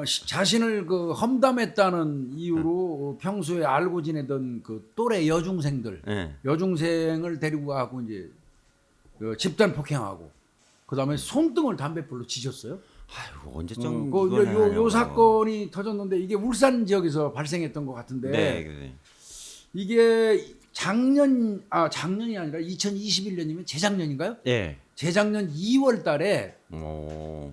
자신을 그 험담했다는 이유로 평소에 알고 지내던 그 또래 여중생들, 예. 여중생을 데리고 가고 이제 그 집단 폭행하고 그다음에 손등을 담뱃불로 지졌어요. 아이고 언제쯤 그 이걸 요 하냐고. 사건이 터졌는데 이게 울산 지역에서 발생했던 것 같은데 네. 이게 작년이 아니라 2021년이면 재작년인가요? 예. 재작년 2월 달에 오.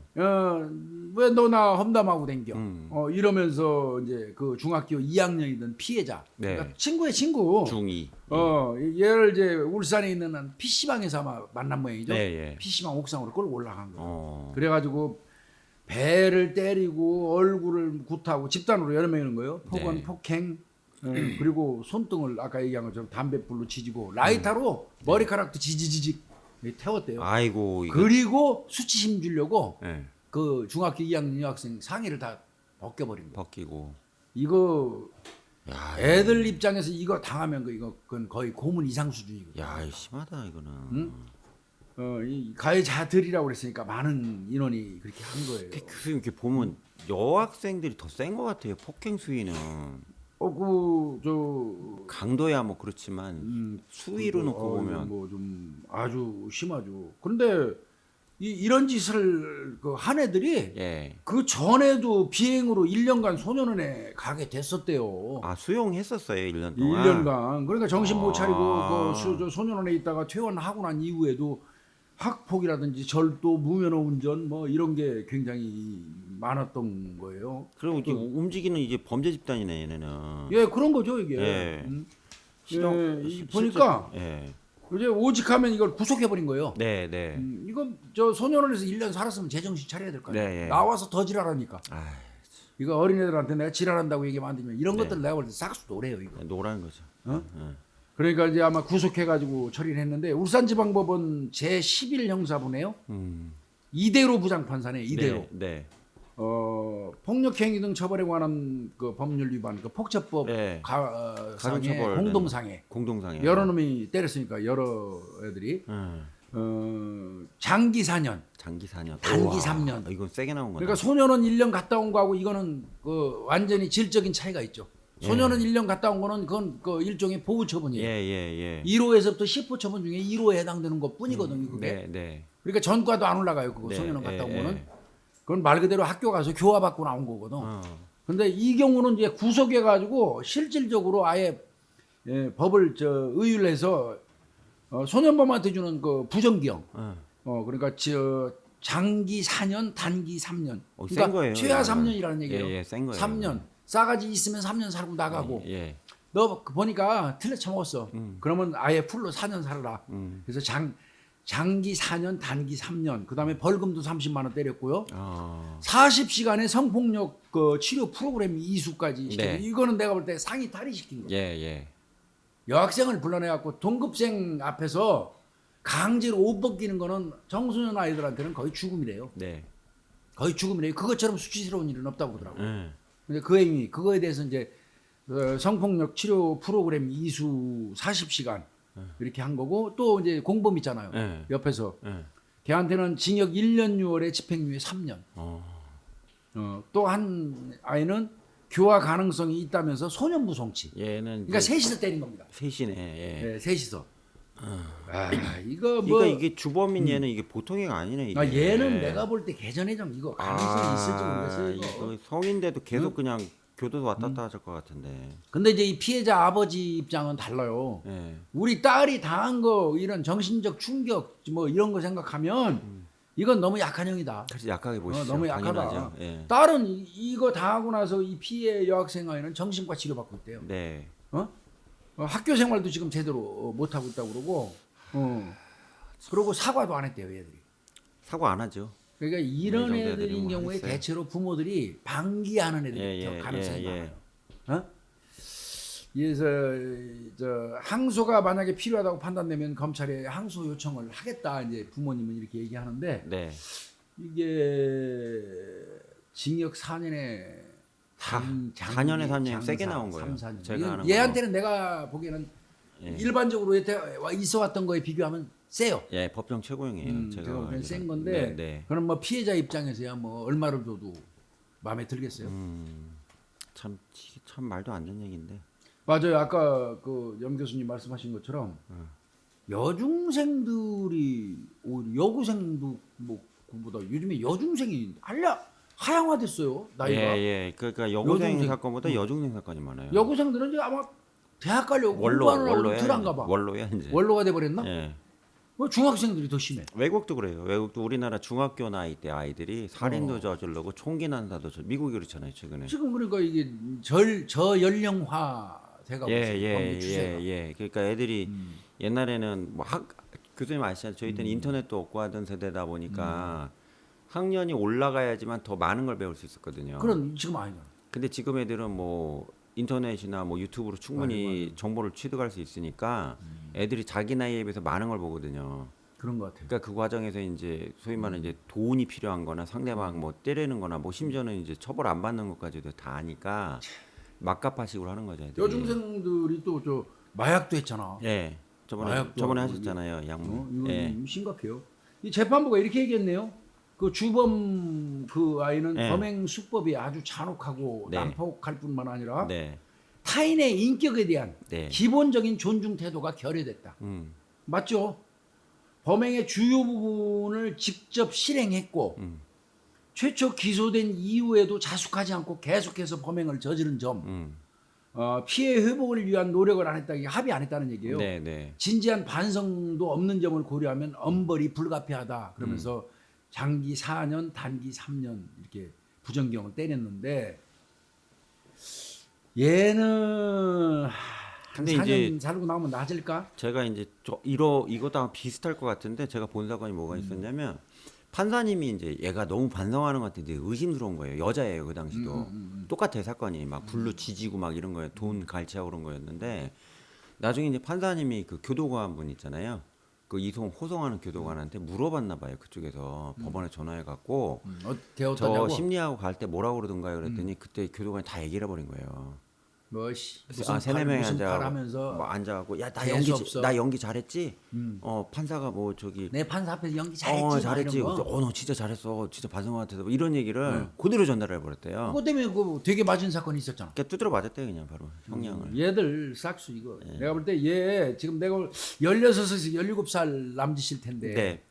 왜 너 나 험담하고 댕겨? 음. 이러면서 이제 그 중학교 2학년이던 피해자, 네. 그러니까 친구의 친구, 중2. 얘를 이제 울산에 있는 한 PC방에서 아마 만난 모양이죠. 네, 예. PC방 옥상으로 끌고 올라간 거예요. 어. 그래가지고 배를 때리고 얼굴을 굿하고 집단으로 여러 명이 있는 거예요. 폭언, 네. 폭행, 그리고 손등을 아까 얘기한 것처럼 담뱃불로 지지고 라이터로 머리카락도 지지지직 태웠대요. 아이고 이거. 그리고 수치심 주려고 예. 그 중학교 2학년 여학생 상의를 다 벗겨버린 거예요. 벗기고. 이거 야. 애들 입장에서 이거 당하면 그건 거의 고문 이상 수준이거든요. 야, 심하다 이거는. 응? 이 가해자들이라고 그랬으니까 많은 인원이 그렇게 한 거예요. 교수님 이렇게 보면 여학생들이 더 센 것 같아요. 폭행 수위는. 강도야 뭐 그렇지만 수위로 놓고 보면 뭐좀 아주 심하죠. 그런데 이런 짓을 그 한 애들이 예. 그 전에도 비행으로 1년간 소년원에 가게 됐었대요. 아 수용했었어요 1년 동안. 1년간. 그러니까 정신 못 차리고 아. 저 소년원에 있다가 퇴원하고 난 이후에도 학폭이라든지 절도, 무면허 운전 뭐 이런 게 굉장히 많았던 거예요. 그럼 이렇게 움직이는 이제 범죄 집단이네 얘네는. 예, 그런 거죠 이게. 예. 보니까 예. 이제 오직하면 이걸 구속해버린 거예요. 네, 네. 이건 저 소년원에서 1년 살았으면 제정신 차려야 될 거 아니에요. 네, 예. 나와서 더 지랄하니까. 아, 이거 어린애들한테 내가 지랄한다고 얘기하면 안 되면 이런 네. 것들 내가 볼 때 싹수 노래요 이거. 노라는 거죠. 어? 예. 그러니까 이제 아마 구속해가지고 처리를 했는데 울산지방법원 제11 형사부네요. 이대로 부장판사네 이대로. 네. 폭력행위 등 처벌에 관한 그 법률 위반, 그 폭처법 네. 상해 가중처벌 공동상해 공동상해. 여러 놈이 때렸으니까 여러 애들이 장기 4년, 장기 4년. 단기 우와, 3년. 이건 세게 나온 거네. 그러니까 소년원 1년 갔다 온 거하고 이거는 그 완전히 질적인 차이가 있죠. 소년원 1년 갔다 온 거는 그건 그 일종의 보호 처분이에요. 예. 1호에서부터 10호 처분 중에 1호에 해당되는 것뿐이거든요. 그게. 네. 그러니까 전과도 안 올라가요. 그거 네, 소년원 갔다 온 예. 거는. 그건 말 그대로 학교 가서 교화받고 나온 거거든. 어. 근데 이 경우는 이제 구속해 가지고 실질적으로 아예 법을 의율 해서 소년범한테 주는 그 부정기형. 그러니까 장기 4년, 단기 3년. 센 그러니까 거예요, 최하 이거는. 3년이라는 얘기예요. 예, 센 거예요. 3년. 싸가지 있으면 3년 살고 나가고. 예. 너 보니까 틀려 쳐먹었어. 그러면 아예 풀로 4년 살아라. 그래서 장기 4년, 단기 3년. 그다음에 벌금도 30만 원 때렸고요. 40시간의 성폭력 그 치료 프로그램 이수까지 시켰고 네. 이거는 내가 볼 때 상위 탈의시킨 거예요. 예. 여학생을 불러내갖고 동급생 앞에서 강제로 옷 벗기는 거는 청소년 아이들한테는 거의 죽음이래요. 네. 거의 죽음이래요. 그것처럼 수치스러운 일은 없다고 그러더라고요. 예. 근데 그 애미 그거에 대해서 이제 성폭력 치료 프로그램 이수 40시간 이렇게 한 거고 또 이제 공범 있잖아요. 네. 옆에서 예. 걔한테는 징역 1년 6월에 집행유예 3년. 또 한 아이는 교화 가능성이 있다면서 소년부 송치. 얘는 그러니까 셋이서 때린 겁니다. 셋이네. 예. 네, 셋이서. 이거 뭐 그러니까 이게 주범인 얘는 이게 보통 애가 아니네 이게. 얘는 내가 볼 때 개전에 좀 이거 가능성이 있을지 모르겠어요. 이거. 이거 성인데도 계속 그냥 교도소 왔다 갔다 하실 것 같은데. 근데 이제 이 피해자 아버지 입장은 달라요. 예. 우리 딸이 당한 거 이런 정신적 충격 뭐 이런 거 생각하면 이건 너무 약한 형이다. 사실 약하게 보시죠. 너무 약하다. 당연하죠. 예. 딸은 이거 당하고 나서 이 피해 여학생 아이는 정신과 치료받고 있대요. 네. 학교 생활도 지금 제대로 못 하고 있다고 그러고, 그리고 사과도 안 했대요, 얘들이. 사고 안 하죠. 그러니까 이런 정도 애들인 애들이 뭐 경우에 하겠어요. 대체로 부모들이 방기하는 애들이 더 가능성이 많아요. 그래서 항소가 만약에 필요하다고 판단되면 검찰에 항소 요청을 하겠다. 이제 부모님은 이렇게 얘기하는데 네. 이게 징역 4년에 4년에 4년 세게 나온 거예요. 3, 4년. 제가 하는 얘한테는 내가 보기에는 예. 일반적으로 있어 왔던 거에 비교하면 세요. 예, 법정 최고형이에요. 제가 볼 때는 센 알기로는. 건데 네, 네. 그럼 뭐 피해자 입장에서야 뭐 얼마를 줘도 마음에 들겠어요. 참 말도 안 되는 얘기인데. 맞아요. 아까 그 염 교수님 말씀하신 것처럼 여중생들이 오히려 여고생도 뭐 그보다 요즘에 여중생이 하향화됐어요. 나이가. 예. 그러니까 여고생 여중생. 사건보다 여중생 사건이 많아요. 여고생들은 이제 아마 대학 가려고 원로 공부하느라고 원로야. 덜한가 봐. 원로야 이제. 원로가 돼 버렸나? 예. 뭐 중학생들이 더 심해. 외국도 그래요. 외국도 우리나라 중학교 나이 때 아이들이 살인도 어. 저지르고 총기 난사도 미국이 그렇잖아요 최근에. 지금 그러니까 이게 저연령화 돼가고 있어요. 법률 추세가. 예. 그러니까 애들이 옛날에는 뭐 교수님 아시잖아요. 저희 때는 인터넷도 없고 하던 세대다 보니까 학년이 올라가야지만 더 많은 걸 배울 수 있었거든요. 그런 지금 아니잖아. 근데 지금 애들은 뭐 인터넷이나 뭐 유튜브로 충분히 정보를 취득할 수 있으니까 애들이 자기 나이에 비해서 많은 걸 보거든요. 그런 것 같아요. 그러니까 그 과정에서 이제 소위 말하는 이제 돈이 필요한거나 상대방 뭐 때리는거나 뭐 심지어는 이제 처벌 안 받는 것까지도 다 아니까 막가파식으로 하는 거죠. 애들이. 여중생들이 또 저 마약도 했잖아. 예. 마약도 저번에 하고 하셨잖아요. 약물. 이거 예. 심각해요. 이 재판부가 이렇게 얘기했네요. 그 주범 그 아이는 네. 범행 수법이 아주 잔혹하고 네. 난폭할 뿐만 아니라 네. 타인의 인격에 대한 네. 기본적인 존중 태도가 결여됐다. 맞죠? 범행의 주요 부분을 직접 실행했고 최초 기소된 이후에도 자숙하지 않고 계속해서 범행을 저지른 점, 피해 회복을 위한 노력을 안 했다, 합의 안 했다는 얘기예요. 네. 진지한 반성도 없는 점을 고려하면 엄벌이 불가피하다. 그러면서 장기 4년, 단기 3년 이렇게 부정경을 때렸는데 얘는 근데 4년 이제 살고 나오면 나아질까? 제가 이제 이거랑 비슷할 것 같은데 제가 본 사건이 뭐가 있었냐면 판사님이 이제 얘가 너무 반성하는 것 같은데 의심스러운 거예요. 여자예요 그 당시도. 똑같아요 사건이 막 불로 지지고 막 이런 거예요. 돈 갈취하고 그런 거였는데 나중에 이제 판사님이 그 교도관 분 있잖아요. 그 호송하는 교도관한테 물어봤나 봐요. 그쪽에서 법원에 전화해 갖고 걔 저 어떠냐고? 심리하고 갈 때 뭐라고 그러던가요? 그랬더니 그때 교도관이 다 얘기를 해버린 거예요. 무슨 세네 명이 무슨 앉아 하면서 뭐 앉아갖고 야 재수 없어. 나 연기 잘했지? 판사가 뭐 저기 내 판사 앞에서 연기 잘했지. 막 잘했지. 이런 거. 너 진짜 잘했어. 진짜 반성 같아서 뭐 이런 얘기를 그대로 전달해 버렸대요. 그것 때문에 그 되게 맞은 사건이 있었잖아. 그러니까 두드려 맞았대요 그냥 바로 형량을. 얘들 싹수 이거. 네. 내가 볼 때 얘 지금 내가 16에서 17살 남짓일 텐데 네.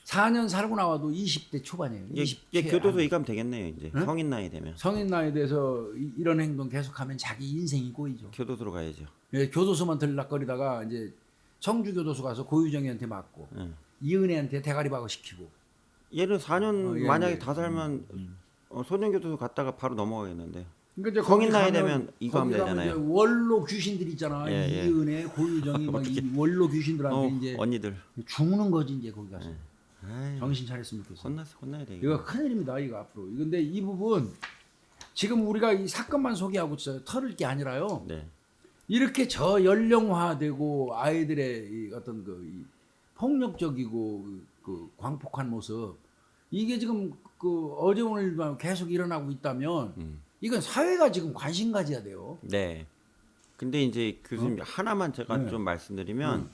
4년 살고 나와도 20대 초반이에요. 얘 20대 교도소 입감 되겠네요 이제 응? 성인 나이 되면. 성인 나이에 대해서 이런 행동 계속하면 자기 인생이 꼬이죠. 교도소로 가야죠. 예, 교도소만 들락거리다가 이제 청주 교도소 가서 고유정이한테 맞고 응. 이은혜한테 대가리 박아 시키고. 얘는 4년 얘 만약에 이제, 다 살면 소년교도소 갔다가 바로 넘어가겠는데. 그러니까 이제 성인 거기 나이 가면 되면 이거 하면 거기 가면 되잖아요. 이제 원로 귀신들 있잖아. 예. 이은혜, 고유정이 막 이 원로 귀신들한테 이제 언니들. 죽는 거지 이제 거기 가서. 아이, 정신 차렸으면 좋겠어. 혼나야 돼. 이거 큰일입니다. 이거 앞으로. 근데 이 부분 지금 우리가 이 사건만 소개하고 털을 게 아니라요. 네. 이렇게 저연령화되고 아이들의 이 어떤 이 폭력적이고 그 광폭한 모습 이게 지금 그 어제 오늘만 계속 일어나고 있다면 이건 사회가 지금 관심 가져야 돼요. 네. 근데 이제 교수님 하나만 제가 네. 좀 말씀드리면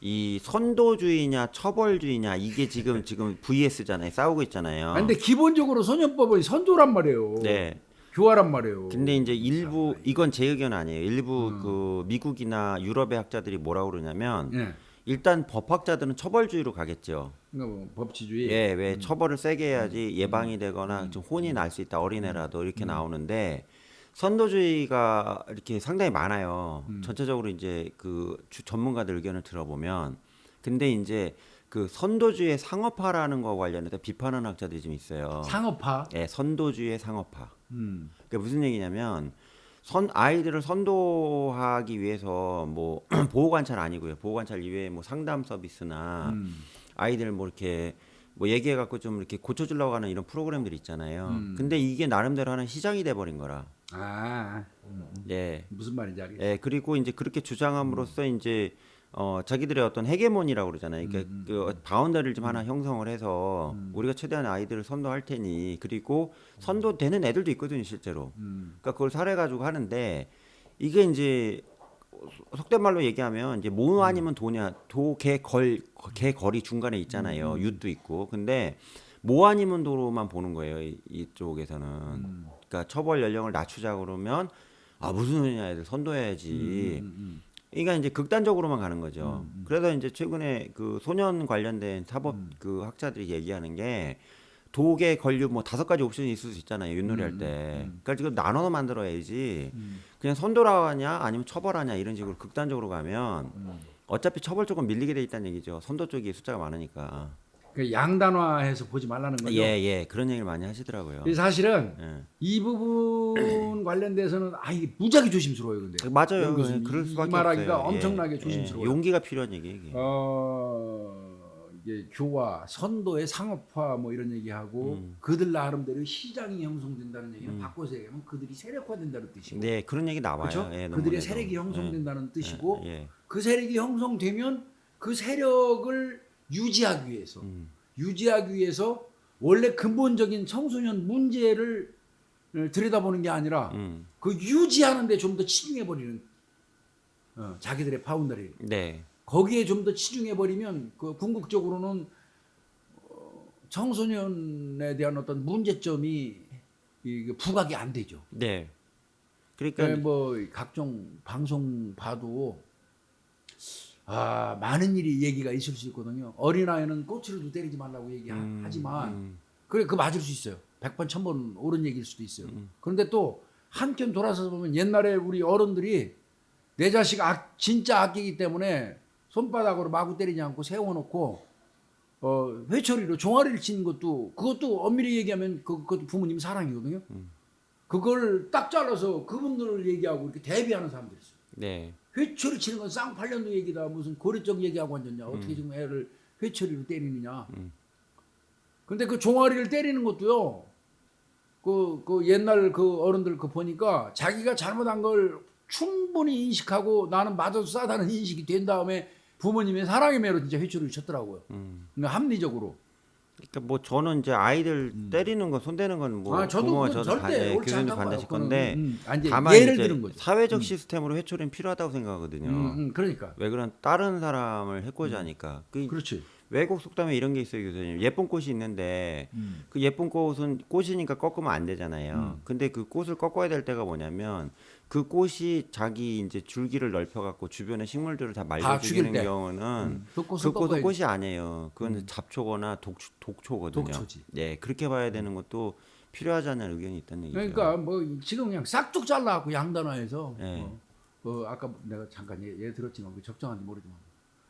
이 선도주의냐 처벌주의냐 이게 지금 VS잖아요. 싸우고 있잖아요. 아니, 근데 기본적으로 소년법은 선조란 말이에요. 네. 교화란 말이에요. 근데 이제 일부 이건 제 의견 아니에요. 일부 그 미국이나 유럽의 학자들이 뭐라고 그러냐면 예. 일단 법학자들은 처벌주의로 가겠죠. 그러니까 뭐 법치주의. 예, 왜 처벌을 세게 해야지 예방이 되거나 좀 혼이 날 수 있다 어린애라도 이렇게 나오는데 선도주의가 이렇게 상당히 많아요. 전체적으로 이제 그 전문가들 의견을 들어보면 근데 이제 그 선도주의의 상업화라는 거 관련해서 비판하는 학자들이 좀 있어요. 상업화. 예, 선도주의의 상업화. 그게 무슨 얘기냐면 아이들을 선도하기 위해서 뭐 보호 관찰 아니고요. 보호 관찰 이외에 뭐 상담 서비스나 아이들 뭐 이렇게 뭐 얘기해 갖고 좀 이렇게 고쳐주려고 하는 이런 프로그램들이 있잖아요. 근데 이게 나름대로 하는 시장이 돼 버린 거라. 예. 무슨 말인지 알겠어. 예, 그리고 이제 그렇게 주장함으로써 이제 자기들의 어떤 헤게모니라고 그러잖아요. 그러니까 그 바운더리를 좀 하나 형성을 해서 우리가 최대한 아이들을 선도할 테니 그리고 선도되는 애들도 있거든요, 실제로. 그러니까 그걸 사례 가지고 하는데 이게 이제 속된 말로 얘기하면 이제 뭐 아니면 도냐, 개걸이 중간에 있잖아요. 윷도 있고. 근데 뭐 아니면 도로만 보는 거예요. 이쪽에서는. 그러니까 처벌 연령을 낮추자 그러면 아 무슨 소리냐, 애들 선도해야지. 그러니까 이제 극단적으로만 가는 거죠. 그래서 이제 최근에 그 소년 관련된 사법 그 학자들이 얘기하는 게 도계 권류 뭐 5가지 옵션이 있을 수 있잖아요. 윷놀이 할 때. 그러니까 지금 나눠 만들어야지. 그냥 선도하냐 아니면 처벌하냐 이런 식으로 극단적으로 가면 어차피 처벌 쪽은 밀리게 돼 있다는 얘기죠. 선도 쪽이 숫자가 많으니까. 그 양단화해서 보지 말라는 거죠. 예. 그런 얘기를 많이 하시더라고요. 근데 사실은 예. 이 부분 관련돼서는 이게 무지하게 조심스러워요. 근데 맞아요. 교수님, 그럴 이 수밖에 말하기가 없어요. 엄청나게 예. 조심스러워요. 용기가 필요한 얘기예요. 이게. 이게 교화, 선도의 상업화 뭐 이런 얘기하고 그들 나름대로 시장이 형성된다는 얘기는 바꿔서 얘기하면 그들이 세력화된다는 뜻이고, 네, 그런 얘기 나와요. 그렇죠? 예, 그들의 논문에도. 세력이 형성된다는 뜻이고, 예. 그 세력이 형성되면 그 세력을 유지하기 위해서 원래 근본적인 청소년 문제를 들여다보는 게 아니라 그 유지하는 데 좀 더 치중해 버리는 자기들의 바운더리. 네. 거기에 좀 더 치중해 버리면 그 궁극적으로는 청소년에 대한 어떤 문제점이 부각이 안 되죠. 네. 그러니까 뭐 각종 방송 봐도 많은 일이 얘기가 있을 수 있거든요. 어린아이는 꼬치로도 때리지 말라고 얘기하지만 그래 그 맞을 수 있어요. 100번 1000번 옳은 얘기일 수도 있어요. 그런데 또 한편 돌아서 보면 옛날에 우리 어른들이 내 자식 진짜 아끼기 때문에 손바닥으로 마구 때리지 않고 세워놓고 회초리로 종아리를 치는 그것도 엄밀히 얘기하면 그것도 부모님 사랑이거든요. 그걸 딱 잘라서 그분들을 얘기하고 이렇게 대비하는 사람들이 있어요. 네. 회초리 치는 건 쌍팔년도 얘기다. 무슨 고려적 얘기하고 앉았냐. 어떻게 지금 애를 회초리로 때리느냐. 근데 그 종아리를 때리는 것도요. 그 옛날 그 어른들 보니까 자기가 잘못한 걸 충분히 인식하고 나는 맞아도 싸다는 인식이 된 다음에 부모님의 사랑의 매로 진짜 회초리를 쳤더라고요. 그러니까 합리적으로. 그러니까 뭐 저는 이제 아이들 때리는 거 손대는 건 뭐 저도 부모가 그건 저도 절대 옳지 교수님도 않다고 반대하실 봐요. 건데 이제 다만 예를 이제 드는 거죠. 사회적 시스템으로 회초리는 필요하다고 생각하거든요. 그러니까. 왜 그런 다른 사람을 해코지 하니까. 그렇지. 외국 속담에 이런 게 있어요, 교수님. 예쁜 꽃이 있는데 그 예쁜 꽃은 꽃이니까 꺾으면 안 되잖아요. 근데 그 꽃을 꺾어야 될 때가 뭐냐면 그 꽃이 자기 이제 줄기를 넓혀갖고 주변의 식물들을 다 말려죽이는 경우는 그 그 꽃은 꽃이 아니에요. 그건 잡초거나 독초거든요. 독초지. 예, 그렇게 봐야 되는 것도 필요하지 않는 의견이 있다는 얘기죠. 그러니까 뭐 지금 그냥 싹둑 잘라갖고 양단화해서 예. 아까 내가 잠깐 얘 들었지만 그 적정한지 모르지만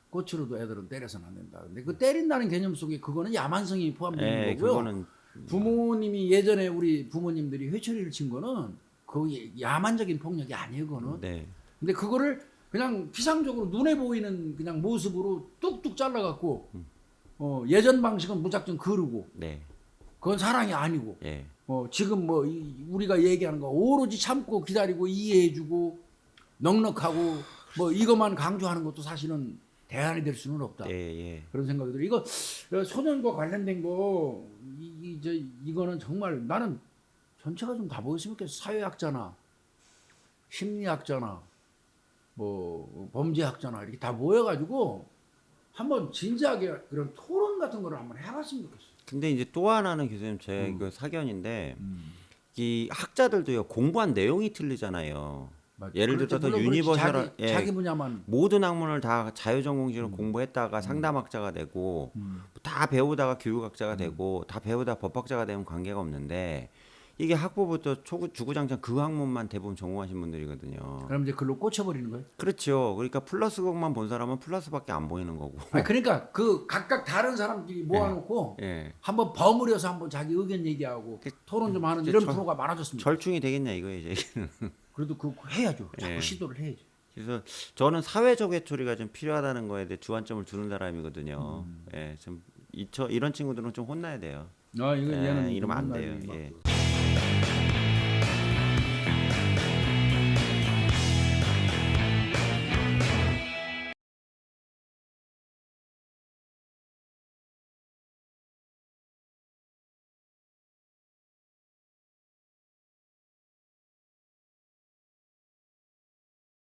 꽃으로도 애들은 때려서는 안 된다. 근데 그 때린다는 개념 속에 그거는 야만성이 포함되는 예, 거고요. 그거는 부모님이 예전에 우리 부모님들이 회초리를 친 거는 그 야만적인 폭력이 아니에요, 그거는. 네. 근데 그거를 그냥 피상적으로 눈에 보이는 그냥 모습으로 뚝뚝 잘라갖고 예전 방식은 무작정 거르고 네. 그건 사랑이 아니고 예. 지금 뭐 우리가 얘기하는 거 오로지 참고 기다리고 이해해주고 넉넉하고 뭐 이것만 강조하는 것도 사실은 대안이 될 수는 없다. 예. 그런 생각이 들어요. 이거 소년과 관련된 거 이거는 정말 나는 전체가 좀 다 보였으면 좋겠어. 사회학자나 심리학자나 뭐 범죄학자나 이렇게 다 모여가지고 한번 진지하게 그런 토론 같은 거를 한번 해봤으면 좋겠어. 근데 이제 또 하나는 교수님 제 그 사견인데 이 학자들도요 공부한 내용이 틀리잖아요. 예를 들어서 유니버셜 자기 분야만 모든 학문을 다 자유전공식으로 공부했다가 상담학자가 되고 다 배우다가 교육학자가 되고 다 배우다 법학자가 되면 관계가 없는데 이게 학부부터 주구장창 그 학문만 대부분 전공하신 분들이거든요. 그럼 이제 글로 꽂혀버리는 거예요? 그렇죠. 그러니까 플러스극만 본 사람은 플러스밖에 안 보이는 거고. 그러니까 그 각각 다른 사람끼리 모아놓고 한번 버무려서 한번 자기 의견 얘기하고 토론 좀 하는 이런 프로가 많아졌습니다. 절충이 되겠냐 이거예요, 얘기는. 그래도 그거 해야죠. 자꾸 시도를 해야죠. 그래서 저는 사회적 회초리가 좀 필요하다는 거에 대해 주안점을 두는 사람이거든요. 예, 좀 이런 친구들은 좀 혼나야 돼요. 이건 얘는 이러면 안 돼요. 예.